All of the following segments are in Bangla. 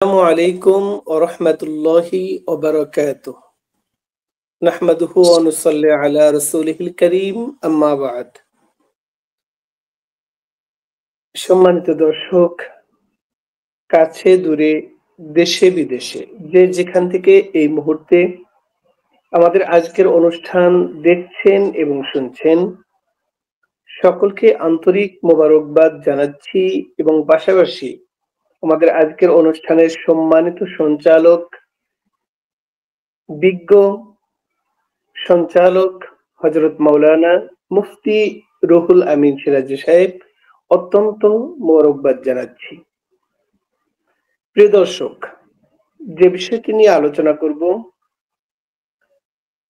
আসসালামু আলাইকুম ওয়া রাহমাতুল্লাহি ওয়া বারাকাতুহু। নাহমাদুহু ওয়া নুসাল্লি আলা রাসূলিহিল কারীম, আম্মা বা'দ। সম্মানিত দর্শক, কাছে দূরে, দেশে বিদেশে যে যেখান থেকে এই মুহূর্তে আমাদের আজকের অনুষ্ঠান দেখছেন এবং শুনছেন, সকলকে আন্তরিক মোবারকবাদ জানাচ্ছি এবং পাশাপাশি আমাদের আজকের অনুষ্ঠানের সম্মানিত সঞ্চালক, বিজ্ঞ সঞ্চালক হযরত মাওলানা মুফতি রুহুল আমিন সিরাজী সাহেব অত্যন্ত মোবারকবাদ জানাচ্ছি। প্রিয় দর্শক, যে বিষয়টি নিয়ে আলোচনা করব,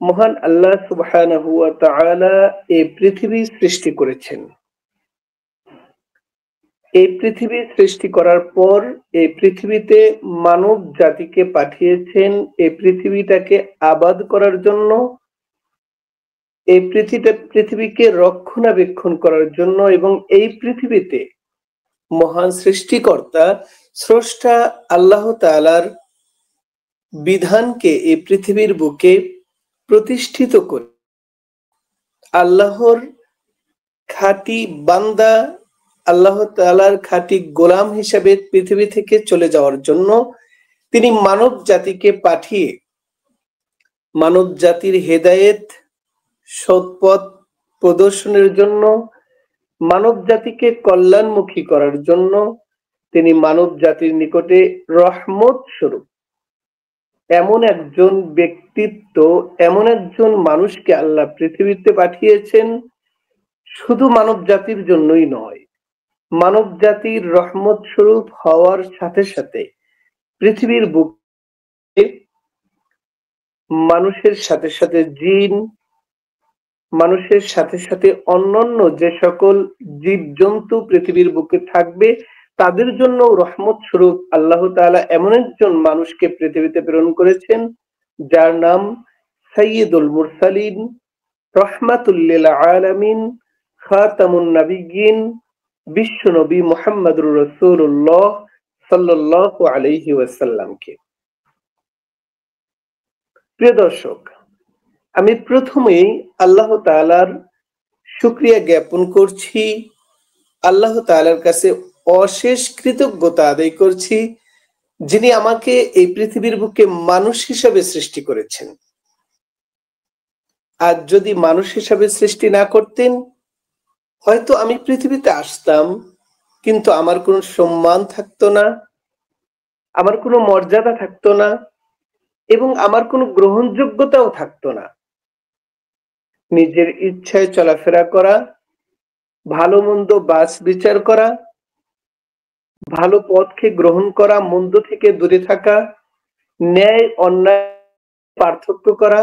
মহান আল্লাহ সুবহানাহু ওয়া তাআলা এই পৃথিবী সৃষ্টি করেছেন। এই পৃথিবী সৃষ্টি করার পর এই পৃথিবীতে মানব জাতিকে পাঠিয়েছেন এই পৃথিবীটাকে আবাদ করার জন্য, এই পৃথিবীকে রক্ষণাবেক্ষণ করার জন্য এবং এই পৃথিবীতে মহান সৃষ্টিকর্তা স্রষ্টা আল্লাহ তাআলার বিধানকে এই পৃথিবীর বুকে প্রতিষ্ঠিত করে আল্লাহর খাঁটি বান্দা, আল্লাহ তাআলার খাঁটি গোলাম হিসেবে পৃথিবী থেকে চলে যাওয়ার জন্য তিনি মানব জাতিকে পাঠিয়ে মানব জাতির হেদায়েত, সৎপথ প্রদর্শনের জন্য, মানব জাতিকে কল্যাণমুখী করার জন্য তিনি মানব জাতির নিকটে রহমত স্বরূপ এমন একজন ব্যক্তিত্ব, এমন একজন মানুষকে আল্লাহ পৃথিবীতে পাঠিয়েছেন। শুধু মানব জাতির জন্যই নয়, মানব জাতির রহমত স্বরূপ হওয়ার সাথে সাথে পৃথিবীর বুকে মানুষের সাথে সাথে জিন, মানুষের সাথে সাথে অন্যান্য যে সকল জীবজন্তু পৃথিবীর বুকে থাকবে তাদের জন্য রহমত স্বরূপ আল্লাহ তাআলা এমন একজন মানুষকে পৃথিবীতে প্রেরণ করেছেন যার নাম সাইয়্যিদুল মুরসালিন, রাহমাতুল লিল আলামিন, খাতামুন নাবিয়্যিন, বিশ্বনবী মুহাম্মদুর রাসূলুল্লাহ সাল্লাল্লাহু আলাইহি ওয়াসাল্লামকে। প্রিয় দর্শক, আমি প্রথমেই আল্লাহ তাআলার শুকরিয়া জ্ঞাপন করছি, আল্লাহ তাআলার কাছে অশেষ কৃতজ্ঞতা আদায় করছি যিনি আমাকে এই পৃথিবীর বুকে মানুষ হিসেবে সৃষ্টি করেছেন। আর যদি মানুষ হিসেবে সৃষ্টি না করতেন, হয়তো আমি পৃথিবীতে আসতাম, কিন্তু আমার কোনো সম্মান থাকতো না, আমার কোনো মর্যাদা থাকতো না এবং আমার কোনো গ্রহণযোগ্যতাও থাকতো না। নিজের ইচ্ছায় চলাফেরা করা, ভালো মন্দ বাছ বিচার করা, ভালো পথকে গ্রহণ করা, মন্দ থেকে দূরে থাকা, ন্যায় অন্যায় পার্থক্য করা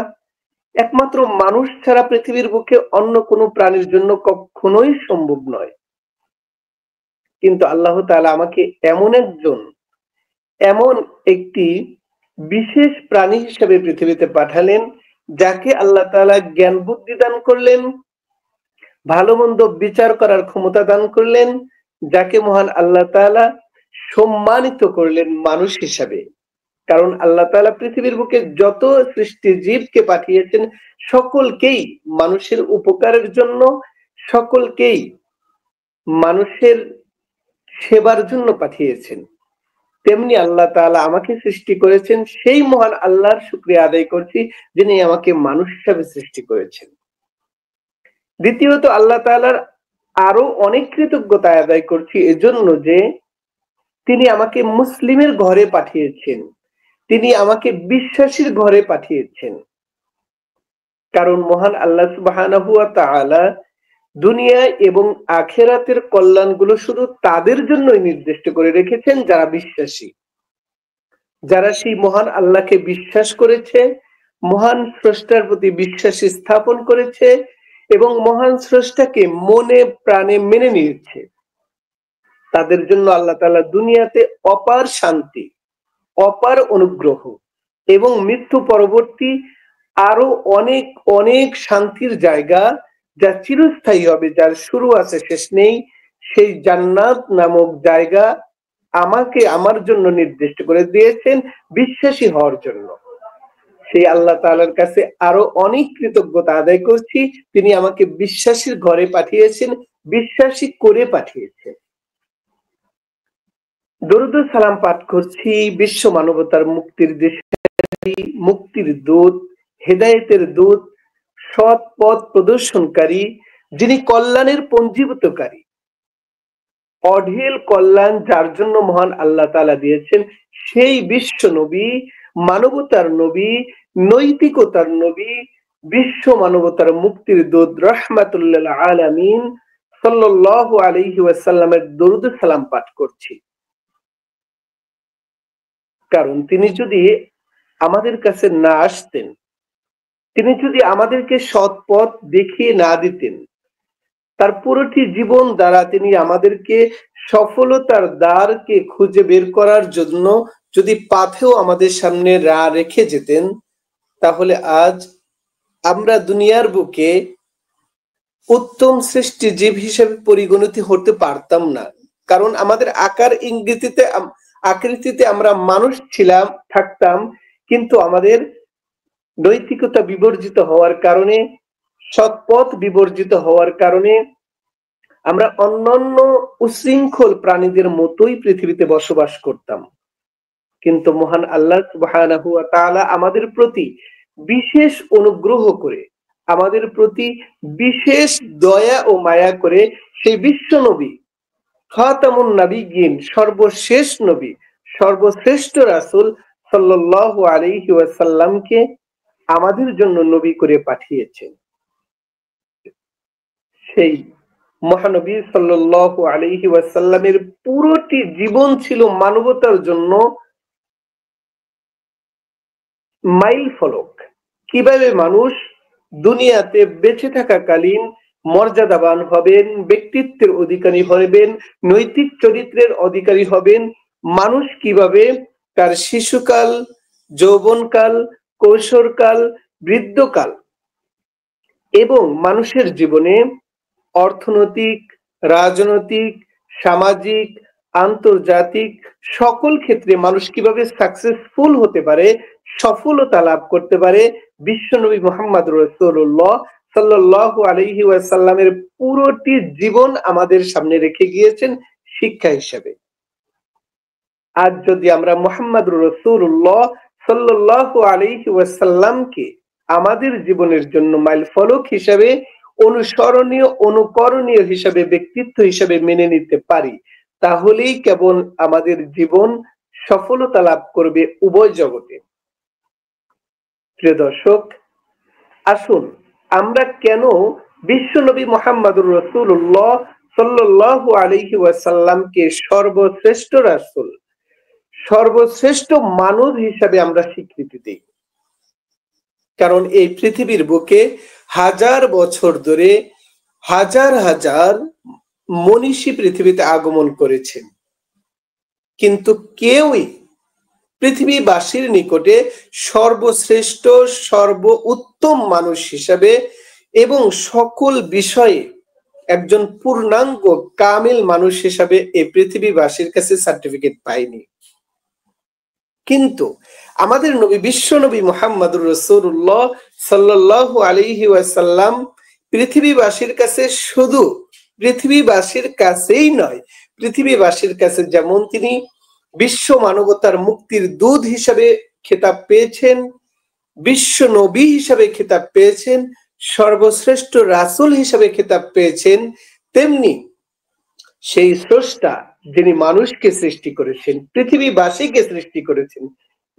একমাত্র মানুষ ছাড়া পৃথিবীর বুকে অন্য কোনো প্রাণীর জন্য কখনোই সম্ভব নয়। কিন্তু আল্লাহ তাআলা আমাকে এমন একটি বিশেষ প্রাণী হিসেবে পৃথিবীতে পাঠালেন যাকে আল্লাহ তাআলা জ্ঞান বুদ্ধি দান করলেন, ভালো মন্দ বিচার করার ক্ষমতা দান করলেন, যাকে মহান আল্লাহ তাআলা সম্মানিত করলেন মানুষ হিসাবে। কারণ আল্লাহ তাআলা পৃথিবীর বুকে যত সৃষ্টি জীবকে পাঠিয়েছেন সকলকেই মানুষের উপকারের জন্য, সকলকেই মানুষের সেবার জন্য পাঠিয়েছেন। তেমনি আল্লাহ তাআলা আমাকে সৃষ্টি করেছেন, সেই মহান আল্লাহর শুকরিয়া আদায় করছি যিনি আমাকে মানুষ হিসাবে সৃষ্টি করেছেন। দ্বিতীয়ত আল্লাহ তাআলার আরো অনেক কৃতজ্ঞতা আদায় করছি এজন্য যে তিনি আমাকে মুসলিমের ঘরে পাঠিয়েছেন, তিনি আমাকে বিশ্বাসীর ঘরে পাঠিয়েছেন। কারণ মহান আল্লাহ সুবহানাহু ওয়া তাআলা দুনিয়া এবং আখিরাতের কল্যাণগুলো শুধু তাদের জন্যই নির্দিষ্ট করে রেখেছেন যারা বিশ্বাসী, যারা সেই মহান আল্লাহকে বিশ্বাস করেছে, মহান স্রষ্টার প্রতি বিশ্বাস স্থাপন করেছে এবং মহান স্রষ্টাকে মনে প্রাণে মেনে নিয়েছে। তাদের জন্য আল্লাহ তাআলা দুনিয়াতে অপার শান্তি, অপার অনুগ্রহ এবং মৃত্যু পরবর্তী আরো অনেক অনেক শান্তির জায়গা যা চিরস্থায়ী হবে, যার শুরু আছে শেষ নেই, সেই জান্নাত নামক জায়গা আমাকে আমার জন্য নির্দিষ্ট করে দিয়েছেন বিশ্বাসী হওয়ার জন্য। সেই আল্লাহ তাআলার কাছে আরো অনেক কৃতজ্ঞতা আদায় করছি, তিনি আমাকে বিশ্বাসীর ঘরে পাঠিয়েছেন, বিশ্বাসী করে পাঠিয়েছেন। দরুদ ও সালাম পাঠ করছি বিশ্ব মানবতার মুক্তির দিশারি, মুক্তির দূত, হেদায়েতের দূত, সৎ পথ প্রদর্শনকারী, যিনি কল্যাণের পঞ্জীভূতকারী, অঢেল কল্যাণ যার জন্য মহান আল্লাহ তাআলা দিয়েছেন, সেই বিশ্ব নবী, মানবতার নবী, নৈতিকতার নবী, বিশ্ব মানবতার মুক্তির দূত রাহমাতুল লিল আলামিন সাল্লাল্লাহু আলাইহি ওয়াসাল্লামের দরুদ সালাম পাঠ করছি। কারণ তিনি যদি আমাদের কাছে না আসতেন, তিনি যদি আমাদেরকে সৎ পথ দেখিয়ে না দিতেন, তার পুরোটি জীবন দ্বারা তিনি আমাদেরকে সফলতার দ্বারকে খুঁজে বের করার জন্য যদি পাথেও আমাদের সামনে রেখে যেতেন, তাহলে আজ আমরা দুনিয়ার বুকে উত্তম সৃষ্টি জীব হিসেবে পরিগণিত হতে পারতাম না। কারণ আমাদের আকৃতিতে আমরা মানুষ থাকতাম, কিন্তু আমাদের নৈতিকতা বিবর্জিত হওয়ার কারণে, সৎপথ বিবর্জিত হওয়ার কারণে আমরা অন্যান্য উশৃঙ্খল প্রাণীদের মতোই পৃথিবীতে বসবাস করতাম। কিন্তু মহান আল্লাহ সুবহানাহু ওয়া তাআলা আমাদের প্রতি বিশেষ অনুগ্রহ করে, আমাদের প্রতি বিশেষ দয়া ও মায়া করে সেই বিশ্ব নবী, খাতামুন নাবিয়্যিন, সর্বশেষ নবী, সর্বশ্রেষ্ঠ রাসূল সাল্লাল্লাহু আলাইহি ওয়াসাল্লামকে আমাদের জন্য নবী করে পাঠিয়েছেন। সেই মহানবী সাল্লাল্লাহু আলাইহি ওয়াসাল্লামের পুরোটি জীবন ছিল মানবতার জন্য মাইল ফলক। কিভাবে মানুষ দুনিয়াতে বেঁচে থাকাকালীন মর্যাদাবান হবেন, ব্যক্তিত্বের অধিকারী হবেন, নৈতিক চরিত্রের অধিকারী হবেন, মানুষ কিভাবে তার শিশুকাল, যৌবনকাল, কৈশোরকাল, বৃদ্ধকাল এবং মানুষের জীবনে অর্থনৈতিক, রাজনৈতিক, সামাজিক, আন্তর্জাতিক সকল ক্ষেত্রে মানুষ কিভাবে সাকসেসফুল হতে পারে, সফলতা লাভ করতে পারে, বিশ্বনবী মুহাম্মদ রাসূলুল্লাহ সাল্লাল্লাহু আলাইহি ওয়াসাল্লামের পুরোটি জীবন আমাদের সামনে রেখে গিয়েছেন শিক্ষা হিসেবে। আজ যদি আমরা মুহাম্মদ রাসূলুল্লাহ সাল্লাল্লাহু আলাইহি ওয়াসাল্লামকে আমাদের জীবনের জন্য মাইল ফলক হিসেবে, অনুসরণীয়, অনুকরণীয় হিসেবে, ব্যক্তিত্ব হিসেবে মেনে নিতে পারি, তাহলেই কেবল আমাদের জীবন সফলতা লাভ করবে উভয় জগতে। প্রিয় দর্শক, আসুন আমরা কেন বিশ্বনবী মুহাম্মদুর রাসূলুল্লাহ সাল্লাল্লাহু আলাইহি ওয়াসাল্লামকে সর্বশ্রেষ্ঠ রাসূল, সর্বশ্রেষ্ঠ মানব হিসাবে আমরা স্বীকৃতি দিই। কারণ এই পৃথিবীর বুকে হাজার বছর ধরে হাজার হাজার মনীষী পৃথিবীতে আগমন করেছেন, কিন্তু কেউই পৃথিবীবাসীর নিকটে সর্বশ্রেষ্ঠ, সর্ব উত্তম মানুষ হিসাবে এবং সকল বিষয়ে একজন পূর্ণাঙ্গ কামিল মানুষ হিসাবে এই পৃথিবীবাসীর কাছে সার্টিফিকেট পায়নি। কিন্তু আমাদের নবী, বিশ্ব নবী মুহাম্মদুর রাসূলুল্লাহ সাল্লাল্লাহু আলাইহি ওয়াসাল্লাম পৃথিবীবাসীর কাছে, শুধু পৃথিবীবাসীর কাছেই নয়, পৃথিবীবাসীর কাছে যেমন তিনি বিশ্ব মানবতার মুক্তির দূত হিসাবে খেতাব পেয়েছেন, বিশ্ব নবী হিসাবে খেতাব পেয়েছেন, সর্বশ্রেষ্ঠ রাসূল হিসাবে খেতাব পেয়েছেন, তেমনি সেই স্রষ্টা যিনি মানুষকে সৃষ্টি করেছেন, পৃথিবীবাসীকে সৃষ্টি করেছেন,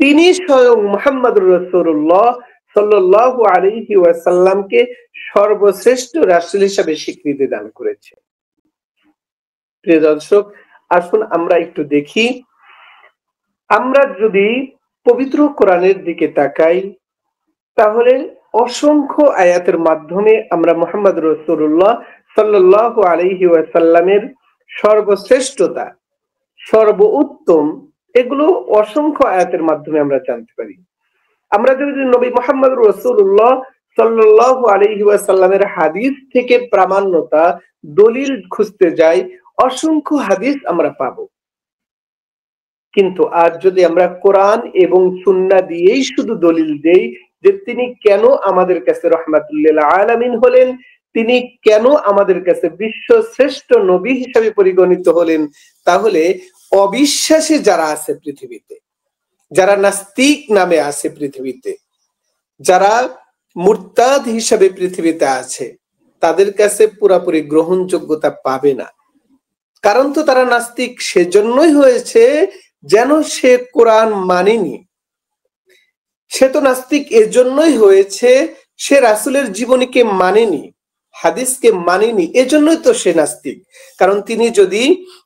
তিনি স্বয়ং মুহাম্মদুর রাসূলুল্লাহ সাল্লাল্লাহু আলাইহি ওয়াসাল্লামকে সর্বশ্রেষ্ঠ রাসূল হিসাবে স্বীকৃতি দান করেছেন। প্রিয় দর্শক, আসুন আমরা একটু দেখি, আমরা যদি পবিত্র কোরআনের দিকে তাকাই, তাহলে অসংখ্য আয়াতের মাধ্যমে আমরা মুহাম্মদ রাসূলুল্লাহ সাল্লাল্লাহু আলাইহি ওয়াসাল্লামের সর্বশ্রেষ্ঠতা, সর্বোত্তম, এগুলো অসংখ্য আয়াতের মাধ্যমে আমরা জানতে পারি। আমরা যদি নবী মুহাম্মদ রাসূলুল্লাহ সাল্লাল্লাহু আলাইহি ওয়াসাল্লামের হাদিস থেকে প্রামাণ্যতা, দলিল খুঁজতে যাই, অসংখ্য হাদিস আমরা পাবো। কিন্তু আজ যদি আমরা কোরআন এবং সুন্নাহ দিয়েই শুধু দলিল দেই যে তিনি কেন আমাদের কাছে রহমাতুল্লিল আলামিন হলেন, তিনি কেন আমাদের কাছে বিশ্ব শ্রেষ্ঠ নবী হিসেবে পরিগণিত হলেন, তাহলে অবিশ্বাসী যারা আছে পৃথিবীতে, যারা নাস্তিক নামে আছে পৃথিবীতে, যারা মুরতাদ হিসাবে পৃথিবীতে আছে, তাদের কাছে পুরাপুরি গ্রহণযোগ্যতা পাবে না। কারণ তো তারা নাস্তিক সেজন্যই হয়েছে যেন সে কোরআন মানেনি। সে তো নাস্তিক এজন্যই হয়েছে সে রাসূলের জীবনীকে মানেনি, হাদিসকে মানেনি, এজন্যই তো সে নাস্তিক। কারণ তিনি যদি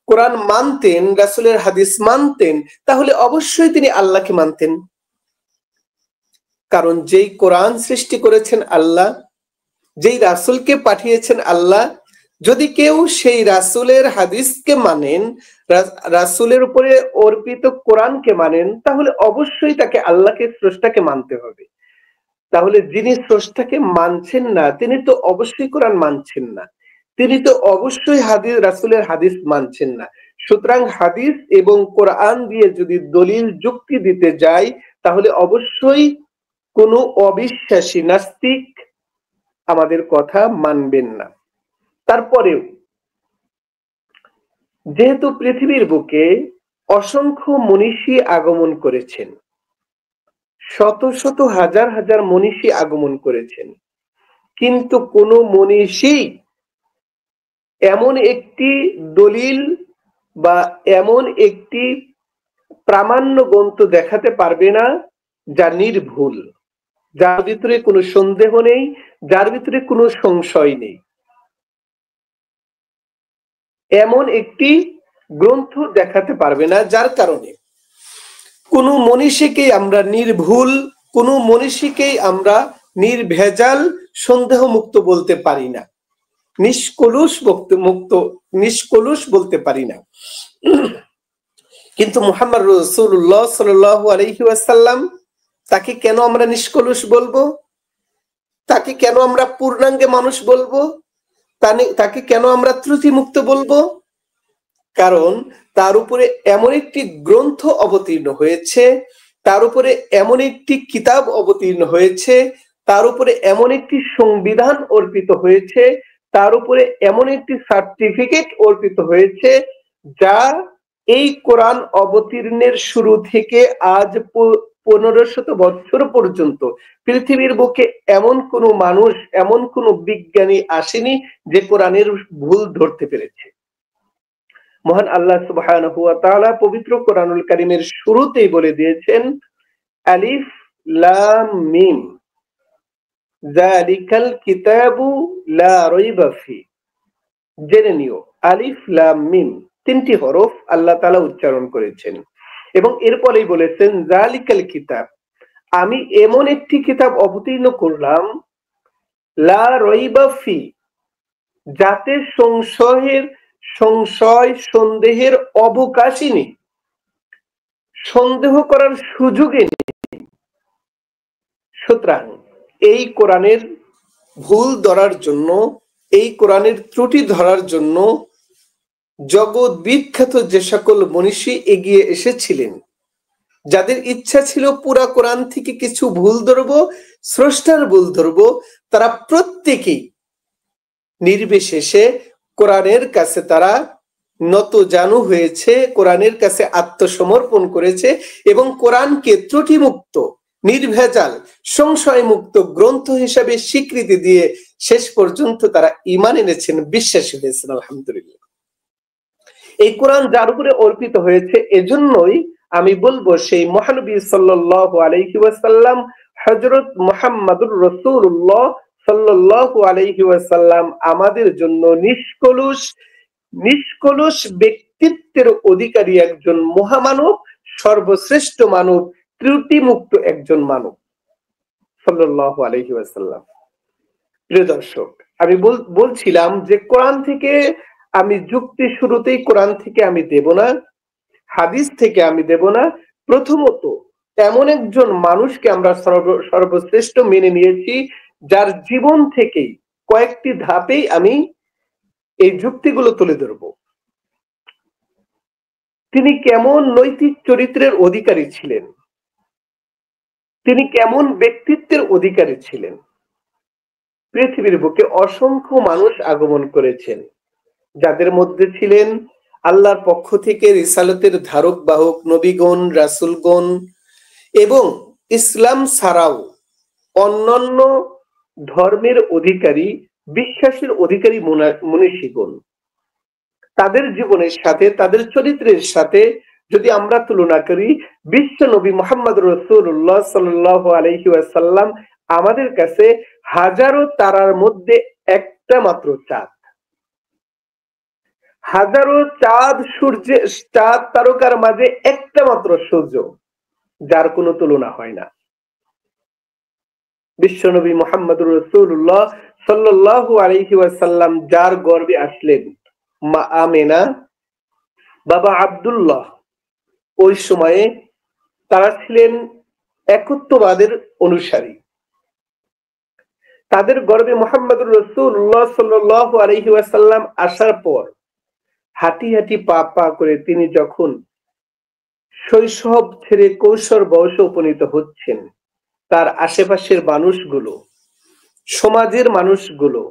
কোরআন মানতেন, রাসূলের হাদিস মানতেন, তাহলে অবশ্যই তিনি আল্লাহকে মানতেন। কারণ যেই কোরআন সৃষ্টি করেছেন আল্লাহ, যেই রাসূলকে পাঠিয়েছেন আল্লাহ, যদি কেউ সেই রাসূলের হাদিসকে মানেন, রাসূলের উপরে অর্পিত কোরআনকে মানেন, তাহলে অবশ্যই তাকে আল্লাহকে, স্রষ্টাকে মানতে হবে। তাহলে যিনি স্রষ্টাকে মানছেন না, তিনি তো অবশ্যই কোরআন মানছেন না, তিনি তো অবশ্যই হাদিস, রাসূলের হাদিস মানছেন না। সুতরাং হাদিস এবং কোরআন দিয়ে যদি দলিল যুক্তি দিতে যাই, তাহলে অবশ্যই কোনো অবিশ্বাসী নাস্তিক আমাদের কথা মানবেন না। তারপরেও যেহেতু পৃথিবীর বুকে অসংখ্য মনীষী আগমন করেছেন, শত শত হাজার হাজার মনীষী আগমন করেছেন, কিন্তু কোন মনীষী এমন একটি দলিল বা এমন একটি প্রামাণ্য গ্রন্থ দেখাতে পারবে না যা নির্ভুল, যার ভিতরে কোনো সন্দেহ নেই, যার ভিতরে কোনো সংশয় নেই। এমন একটি গ্রন্থ দেখাতে পারবে না যার কারণে কোনো মনীষীকেই আমরা নির্ভুল, কোনো মনীষীকেই আমরা নির্ভেজাল, সন্দেহ মুক্ত বলতে পারি না, নিষ্কলুষ বলতে পারি না। কিন্তু মুহাম্মদ রাসূলুল্লাহ সাল্লাল্লাহু আলাইহি ওয়াসাল্লাম, তাকে কেন আমরা নিষ্কলুষ বলবো? তাকে কেন আমরা পূর্ণাঙ্গে মানুষ বলবো? তাকে কেন আমরা ত্রুটিমুক্ত বলবো? কারণ তার উপরে এমন একটি গ্রন্থ অবতীর্ণ হয়েছে, তার উপরে এমন একটি কিতাব অবতীর্ণ হয়েছে, তার উপরে এমন একটি সংবিধান অর্পিত হয়েছে, তার উপরে এমন একটি সার্টিফিকেট অর্পিত হয়েছে, যা এই কোরআন অবতীর্ণের শুরু থেকে আজ 1500 বছর পর্যন্ত পৃথিবীর বুকে এমন কোনো মানুষ, এমন কোনো বিজ্ঞানী আসেনি যে কোরআনের ভুল ধরতে পেরেছে। মহান আল্লাহ সুবহানাহু ওয়া তাআলা পবিত্র কোরআনুল কারীমের শুরুতেই বলে দিয়েছেন, আলিফ লাম মিম যালিকাল কিতাবু লা রাইবা ফি। জেনে নিও, আলিফ লাম মিম তিনটি হরফ আল্লাহ তাআলা উচ্চারণ করেছেন এবং এরপরেই বলেছেন যালিকাল কিতাব, আমি এমন একটি কিতাব অবতীর্ণ করলাম, লা রাইবা ফি, যাতে সংশয় সন্দেহের অবকাশই নেই, সন্দেহ করার সুযোগই নেই। সুতরাং এই কোরআনের ভুল ধরার জন্য, এই কোরআনের ত্রুটি ধরার জন্য জগৎ বিখ্যাত যে সকল মনীষী এগিয়ে এসেছিলেন, যাদের ইচ্ছা ছিল পুরা কোরআন থেকে কিছু ভুল ধরবো, স্রষ্টার ভুল ধরবো, তারা প্রত্যেকেই নির্বিশেষে কোরআনের কাছে তারা নতজানু হয়েছে, কোরআনের কাছে আত্মসমর্পণ করেছে এবং কোরআনকে ত্রুটিমুক্ত, নির্ভেজাল, সংশয় মুক্ত গ্রন্থ হিসাবে স্বীকৃতি দিয়ে শেষ পর্যন্ত তারা ঈমান এনেছেন, বিশ্বাসী হয়েছেন। আলহামদুলিল্লাহ। এই কোরআন যার উপরে অর্পিত হয়েছে, এজন্যই আমি বলবো সেই মহানবী সাল্লাল্লাহু আলাইহি ওয়াসাল্লাম, হযরত মুহাম্মদুর রাসূলুল্লাহ সাল্লাল্লাহু আলাইহি ওয়াসাল্লাম আমাদের জন্য নিষ্কলুষ ব্যক্তিত্বের অধিকারী একজন মহামানব, সর্বশ্রেষ্ঠ মানব, ত্রুটিমুক্ত একজন মানব সাল্লাল্লাহু আলাইহি ওয়াসাল্লাম। প্রিয় দর্শক, আমি বলছিলাম যে কোরআন থেকে আমি যুক্তি শুরুতেই কোরআন থেকে আমি দেব না, হাদিস থেকে আমি দেব না। প্রথমত এমন একজন মানুষকে আমরা সর্বশ্রেষ্ঠ মেনে নিয়েছি, যার জীবন থেকেই কয়েকটি ধাপেই আমি এই যুক্তিগুলো তুলে ধরবো। তিনি কেমন নৈতিক চরিত্রের অধিকারী ছিলেন, তিনি কেমন ব্যক্তিত্বের অধিকারী ছিলেন। পৃথিবীর বুকে অসংখ্য মানুষ আগমন করেছেন, যাদের মধ্যে ছিলেন আল্লাহর পক্ষ থেকে রিসালতের ধারক বাহক নবীগণ, রাসূলগণ এবং ইসলাম ছাড়াও অন্যান্য ধর্মের অধিকারী, বিশ্বাসের অধিকারী মনীষীগণ। তাদের জীবনের সাথে, তাদের চরিত্রের সাথে যদি আমরা তুলনা করি, বিশ্ব নবী মুহাম্মদ রাসূলুল্লাহ সাল্লাল্লাহু আলাইহি ওয়াসাল্লাম আমাদের কাছে হাজারো তারার মধ্যে একটা মাত্র চাঁদ। হাজারো চাঁদ তারকার মাঝে একটা মাত্র সূর্য, যার কোনো তুলনা হয় না। বিশ্বনবী মুহাম্মদুর রাসূলুল্লাহ সাল্লাল্লাহু আলাইহি ওয়াসাল্লাম যার গর্ভে আসলেন, মা আমেনা, বাবা আব্দুল্লাহ, ওই সময়ে তারা ছিলেন একত্ববাদের অনুসারী। তাদের গর্ভে মুহাম্মদুর রাসূলুল্লাহ সাল্লাল্লাহু আলাইহি ওয়াসাল্লাম আসার পর হাঁটি হাঁটি পা পা করে তিনি যখন শৈশব ছেড়ে কৈশোর বয়সে উপনীত হচ্ছেন, তার আশেপাশের মানুষগুলো, সমাজের মানুষগুলো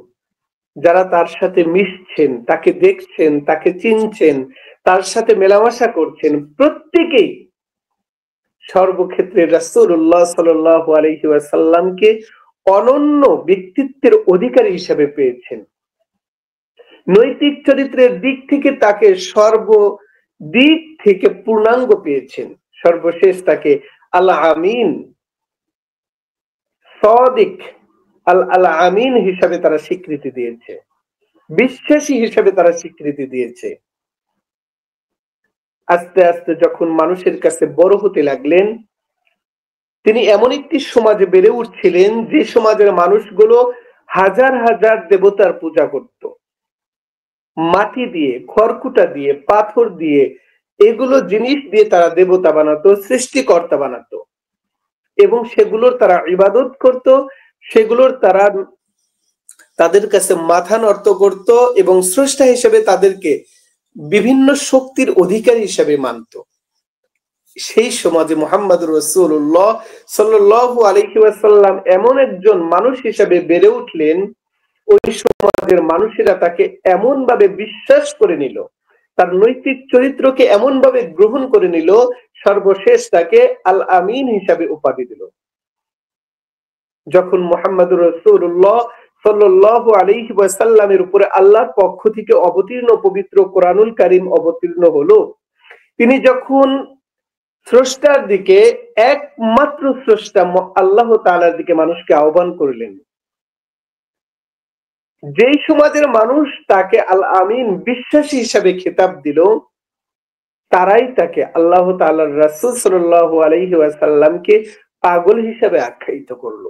যারা তার সাথে মিশছেন, তাকে দেখছেন, তাকে চিনছেন, তার সাথে মেলামেশা করছেন, প্রত্যেকেই সর্বক্ষেত্রে রাসূলুল্লাহ সাল্লাল্লাহু আলাইহি ওয়াসাল্লামকে অনন্য ব্যক্তিত্বের অধিকারী হিসেবে পেয়েছেন। নৈতিক চরিত্রের দিক থেকে তাকে সর্বদিক থেকে পূর্ণাঙ্গ পেয়েছেন। সর্বশেষ তাকে আল আমিন, সাদিক, আল আমিন হিসাবে তারা স্বীকৃতি দিয়েছে, বিশ্বাসী হিসাবে তারা স্বীকৃতি দিয়েছে। আস্তে আস্তে যখন মানুষের কাছে বড় হতে লাগলেন, তিনি এমন একটি সমাজে বেড়ে উঠছিলেন যে সমাজের মানুষগুলো হাজার হাজার দেবতার পূজা করত। মাটি দিয়ে, খড়কুটা দিয়ে, পাথর দিয়ে, এগুলো জিনিস দিয়ে তারা দেবতা বানাতো, সৃষ্টিকর্তা বানাতো এবং সেগুলোর তারা ইবাদত করত, সেগুলোর তারা তাদের কাছে মাথা নত করত এবং স্রষ্টা হিসেবে তাদেরকে বিভিন্ন শক্তির অধিকারী হিসেবে মানত। সেই সমাজে মুহাম্মদুর রাসূলুল্লাহ সাল্লাল্লাহু আলাইহি ওয়াসাল্লাম এমন একজন মানুষ হিসেবে বেড়ে উঠলেন, ওই সমাজের মানুষেরা তাকে এমন ভাবে বিশ্বাস করে নিল, তার নৈতিক চরিত্রকে এমন ভাবে গ্রহণ করে নিল, সর্বশেষ তাকে আল আমিন হিসাবে উপাধি দিল। যখন মুহাম্মদুর রাসূলুল্লাহ সাল্লাল্লাহু আলাইহি ওয়াসাল্লামের উপরে আল্লাহর পক্ষ থেকে অবতীর্ণ পবিত্র কোরআনুল কারীম অবতীর্ণ হলো, তিনি যখন স্রষ্টার দিকে, একমাত্র স্রষ্টা আল্লাহ তাআলার দিকে মানুষকে আহ্বান করলেন, যেই সমাজের মানুষ তাকে আল আমিন, বিশ্বাসী হিসাবে খেতাব দিল, তারাই তাকে আল্লাহ তাআলার রাসূল সাল্লাল্লাহু আলাইহি ওয়াসাল্লামকে পাগল হিসাবে আখ্যায়িত করলো,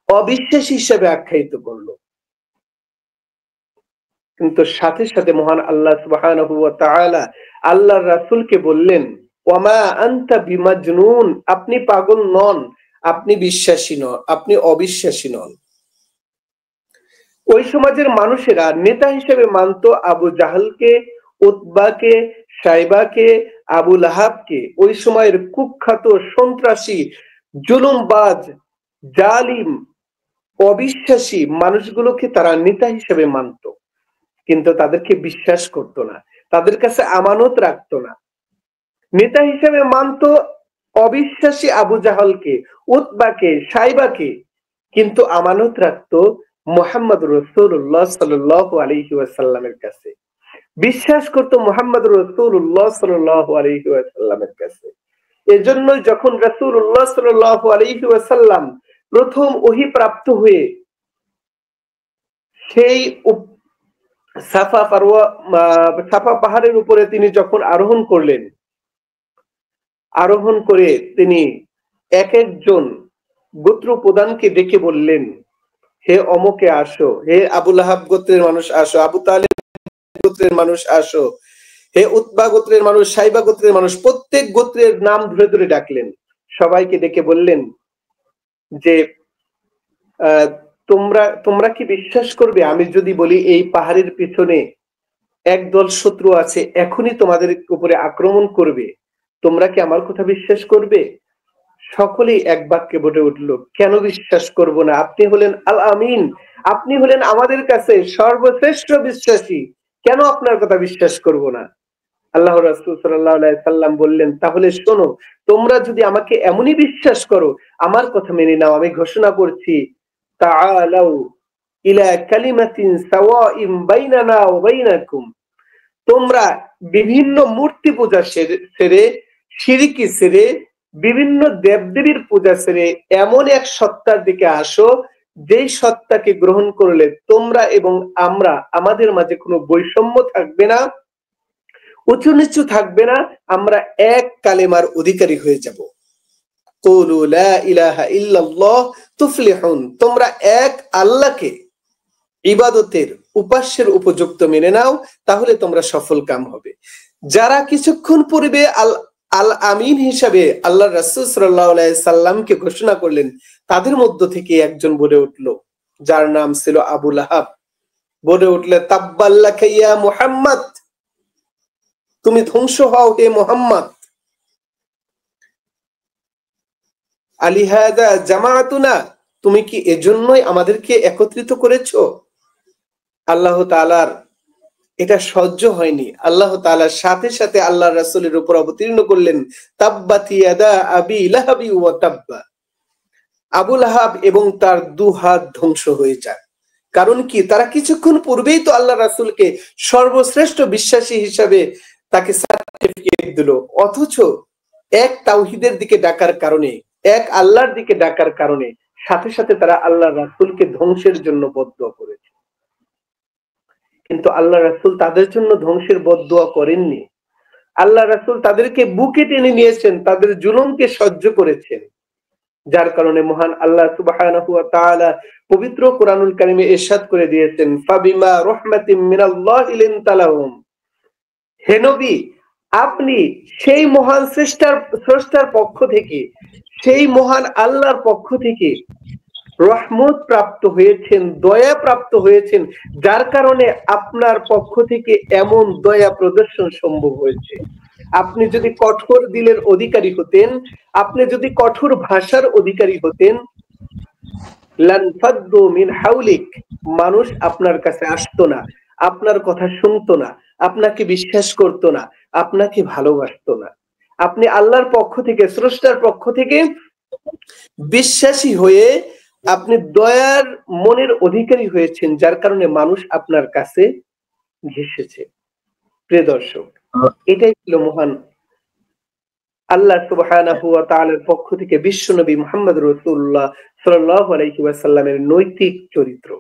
অবিশ্বাসী হিসাবে আখ্যায়িত করলো। কিন্তু সাথে সাথে মহান আল্লাহ সুবহানাহু ওয়া তাআলা আল্লাহর রাসূলকে বললেন, ওয়ামা আনতা বিমাজনুন, আপনি পাগল নন, আপনি বিশ্বাসী নন, আপনি অবিশ্বাসী নন। ওই সমাজের মানুষেরা নেতা হিসেবে মানত আবু জাহলকে, উতবাকে, সাইবাকে, আবু লাহাবকে। ওই সময়ের কুখ্যাত সন্ত্রাসী, জুলুমবাজ, জালিম, অবিশ্বাসী মানুষগুলোকে তারা নেতা হিসেবে মানত, কিন্তু তাদেরকে বিশ্বাস করত না, তাদের কাছে আমানত রাখতো না। নেতা হিসেবে মানত অবিশ্বাসী আবু জাহলকে, উতবাকে, সাইবাকে, কিন্তু আমানত রাখতো মুহাম্মদুর রাসূলুল্লাহ সাল্লাল্লাহু আলাইহি ওয়াসাল্লামের কাছে, বিশ্বাস করত মুহাম্মদুর রাসূলুল্লাহ সাল্লাল্লাহু আলাইহি ওয়াসাল্লামের কাছে। এজন্য যখন রাসূলুল্লাহ সাল্লাল্লাহু আলাইহি ওয়াসাল্লাম প্রথম ওহী প্রাপ্ত হয়ে সেই সাফা পাহাড়ের উপরে তিনি যখন আরোহণ করলেন, আরোহণ করে তিনি এক একজন গোত্র প্রধানকে ডেকে বললেন, হে অমকে আসো, হে আবু লাহাব গোত্রের মানুষ আসো, আবু তালেব গোত্রের মানুষ আসো, হে উতবা গোত্রের মানুষ, সাইবা গোত্রের মানুষ, প্রত্যেক গোত্রের নাম ধরে ধরে ডাকলেন। সবাইকে ডেকে বললেন যে তোমরা কি বিশ্বাস করবে আমি যদি বলি এই পাহাড়ের পিছনে একদল শত্রু আছে, এখনই তোমাদের উপরে আক্রমণ করবে, তোমরা কি আমার কথা বিশ্বাস করবে? সকলেই এক বাক্যে বলে উঠল, কেন বিশ্বাস করব না? আপনি হলেন আল আমিন, আপনি হলেন আমাদের কাছে সর্বশ্রেষ্ঠ বিশ্বাসী, কেন আপনার কথা বিশ্বাস করব না? আল্লাহ রাসূল সাল্লাল্লাহু আলাইহি সাল্লাম বললেন, তাহলে শোনো, তোমরা যদি আমাকে এমনই বিশ্বাস করো, আমার কথা মেনে নাও, আমি ঘোষণা করছি, তাআলাউ ইলা কালিমাতিন সাওয়াইন বাইনানা ওয়া বাইনাকুম, তোমরা বিভিন্ন মূর্তি পূজা ছেড়ে, শিরকি ছেড়ে, বিভিন্ন দেবদেবীর পূজা ছেড়ে এমন এক সত্তার দিকে আসো, যেই সত্তাকে গ্রহণ করলে তোমরা এবং আমরা, আমাদের মাঝে কোনো বৈষম্য থাকবে না, উঁচু নিচু থাকবে না, আমরা এক কালেমার অধিকারী হয়ে যাব। কুলু লা ইলাহা ইল্লাল্লাহ তুফলিহুন, তোমরা এক আল্লাহকে ইবাদতের, উপাস্যের উপযুক্ত মেনে নাও, তাহলে তোমরা সফল কাম হবে। যারা কিছুক্ষণ পূর্বে আল আমিন হিসাবে আল্লাহ রাসূল সাল্লাল্লাহু আলাইহি সাল্লামকে ঘোষণা করলেন, তাদের মধ্য থেকে একজন বলে উঠল, যার নাম ছিল আবু লাহাব, বলে উঠলে, তাব্বাল্লাকা ইয়া মুহাম্মদ, তুমি ধ্বংস হও হে মুহাম্মদ, আলিহাদা জামাআতুনা, তুমি কি এজন্যই আমাদেরকে একত্রিত করেছো? আল্লাহ তাআলার এটা সহ্য হয়নি। আল্লাহ তাআলা সাথে সাথে আল্লাহ রাসূলের উপর অবতীর্ণ করলেন, তাব্বাত ইয়াদা আবি লাহাবি ওয়া তাব্বা, আবু লাহাব এবং তার দুহাত ধ্বংস হয়ে যায়। কারণ কি? তারা কিছুক্ষণ পূর্বেই তো আল্লাহ রাসূলকে সর্বশ্রেষ্ঠ বিশ্বাসী হিসাবে তাকে সার্টিফিকেট দিল, অথচ এক তাওহীদের দিকে ডাকার কারণে, এক আল্লাহর দিকে ডাকার কারণে সাথে সাথে তারা আল্লাহ রাসূলকে ধ্বংসের জন্য বদদোয়া করেছে। কিন্তু আল্লাহ রাসূল তাদের জন্য ধ্বংসের বদদোয়া করেননি। আল্লাহ রাসূল তাদেরকে বুকে টেনে নিয়েছেন, তাদের জুলুমকে সহ্য করেছেন। যার কারণে মহান আল্লাহ সুবহানাহু ওয়া তাআলা পবিত্র কোরআনুল কারীমে ইরশাদ করে দিয়েছেন, ফাবিমা রাহমাতিম মিনাল্লাহি লিনতালাহুম, হে নবী, আপনি সেই মহান স্রষ্টার পক্ষ থেকে, সেই মহান আল্লাহর পক্ষ থেকে রহমত প্রাপ্ত হয়েছেন, দয়া প্রাপ্ত হয়েছেন, যার কারণে আপনার পক্ষ থেকে এমন দয়া প্রদর্শন সম্ভব হয়েছে। আপনি যদি কঠোর দিলের অধিকারী হতেন, আপনি যদি কঠোর ভাষার অধিকারী হতেন, লানফাদ্দু মিন হাওলিক, মানুষ আপনার কাছে আসতো না, আপনার কথা শুনতো না, আপনাকে বিশ্বাস করতো না, আপনাকে ভালোবাসতো না। আপনি আল্লাহর পক্ষ থেকে, স্রষ্টার পক্ষ থেকে বিশ্বাসী হয়ে আপনি দয়ার মনের অধিকারী হয়েছেন, যার কারণে মানুষ আপনার কাছে ঘেঁষেছে। প্রিয় দর্শক, এটাই ছিল মহান আল্লাহ সুবহানাহু ওয়া তাআলার পক্ষ থেকে বিশ্বনবী মুহাম্মদ রাসূলুল্লাহ সাল্লাল্লাহু আলাইহি ওয়াসাল্লামের নৈতিক চরিত্র।